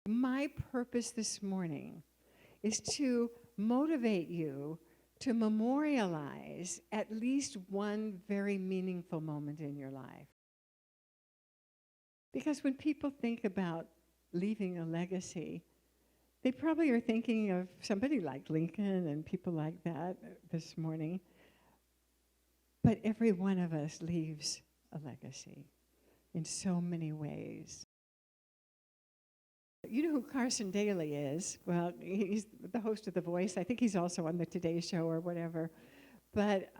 My purpose this morning is to motivate you to memorialize at least one very meaningful moment in your life. Because when people think about leaving a legacy, they probably are thinking of somebody like Lincoln and people like that this morning. But every one of us leaves a legacy in so many ways. You know who Carson Daly is? Well, he's the host of The Voice. I think he's also on the Today Show or whatever. But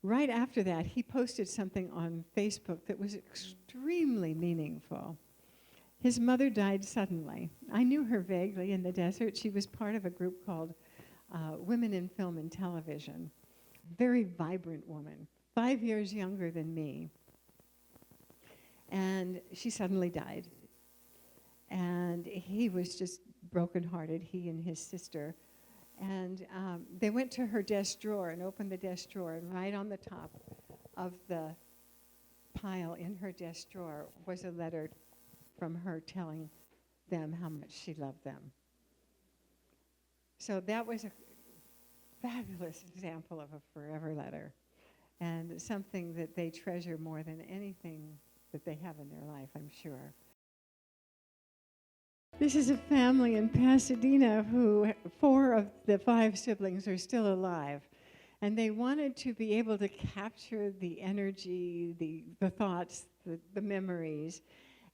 right after that, he posted something on Facebook that was extremely meaningful. His mother died suddenly. I knew her vaguely in the desert. She was part of a group called Women in Film and Television. Very vibrant woman, 5 years younger than me. And she suddenly died. And he was just brokenhearted, he and his sister. And they went to her desk drawer and opened the desk drawer, and right on the top of the pile in her desk drawer was a letter from her telling them how much she loved them. So that was a fabulous example of a forever letter, and something that they treasure more than anything that they have in their life, I'm sure. This is a family in Pasadena who 4 of the 5 siblings are still alive. And they wanted to be able to capture the energy, the thoughts, the memories.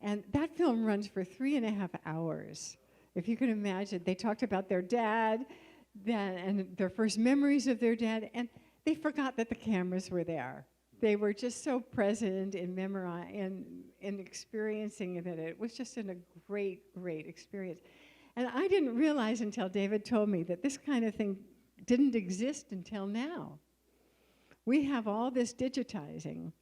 And that film runs for 3.5 hours. If you can imagine, they talked about their dad and their first memories of their dad, and they forgot that the cameras were there. They were just so present in memory in experiencing it. It was just a great, great experience. And I didn't realize until David told me that this kind of thing didn't exist until now. We have all this digitizing.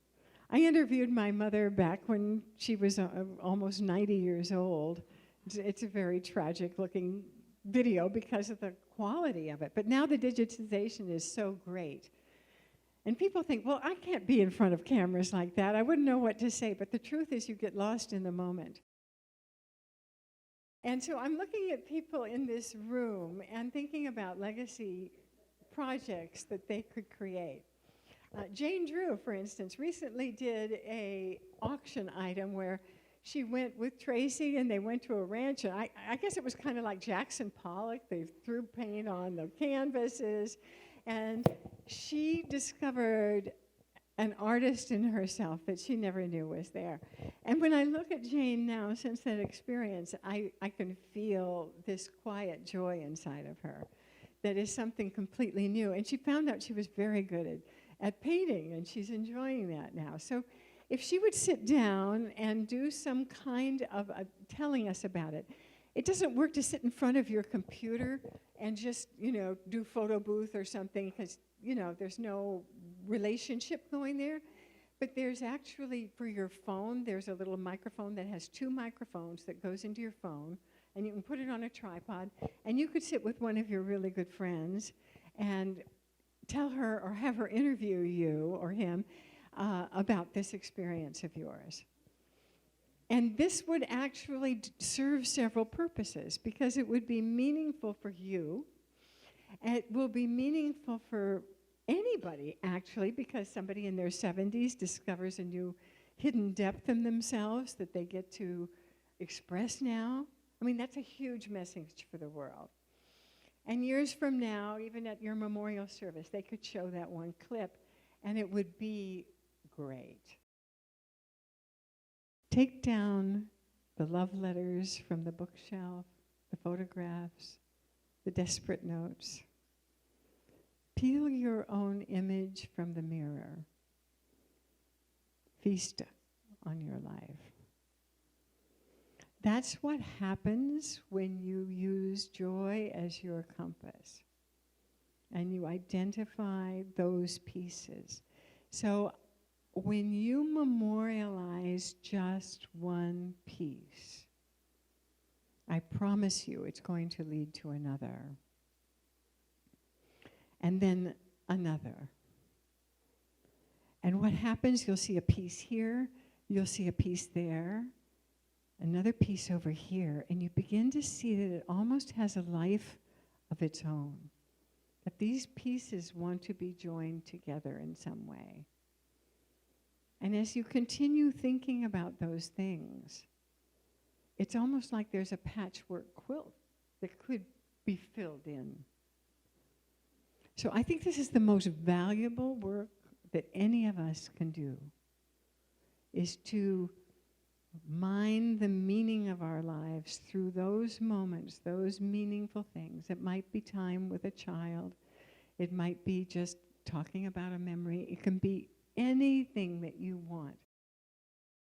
I interviewed my mother back when she was almost 90 years old. It's a very tragic-looking video because of the quality of it. But now the digitization is so great. And people think, well, I can't be in front of cameras like that. I wouldn't know what to say. But the truth is you get lost in the moment. And so I'm looking at people in this room and thinking about legacy projects that they could create. Jane Drew, for instance, recently did an auction item where she went with Tracy and they went to a ranch. And I guess it was kind of like Jackson Pollock. They threw paint on the canvases. And she discovered an artist in herself that she never knew was there. And when I look at Jane now, since that experience, I can feel this quiet joy inside of her that is something completely new. And she found out she was very good at painting, and she's enjoying that now. So if she would sit down and do some kind of telling us about it, it doesn't work to sit in front of your computer and just, do photo booth or something because, there's no relationship going there. But there's actually, for your phone, there's a little microphone that has 2 microphones that goes into your phone, and you can put it on a tripod, and you could sit with one of your really good friends and tell her or have her interview you or him about this experience of yours. And this would actually serve several purposes because it would be meaningful for you. And it will be meaningful for anybody, actually, because somebody in their 70s discovers a new hidden depth in themselves that they get to express now. I mean, that's a huge message for the world. And years from now, even at your memorial service, they could show that one clip, and it would be great. Take down the love letters from the bookshelf, the photographs, the desperate notes. Peel your own image from the mirror. Feast on your life. That's what happens when you use joy as your compass and you identify those pieces. So when you memorialize just one piece, I promise you it's going to lead to another. And then another. And what happens, you'll see a piece here, you'll see a piece there, another piece over here, and you begin to see that it almost has a life of its own, that these pieces want to be joined together in some way. And as you continue thinking about those things, it's almost like there's a patchwork quilt that could be filled in. So I think this is the most valuable work that any of us can do, is to mine the meaning of our lives through those moments, those meaningful things. It might be time with a child. It might be just talking about a memory. It can be anything that you want.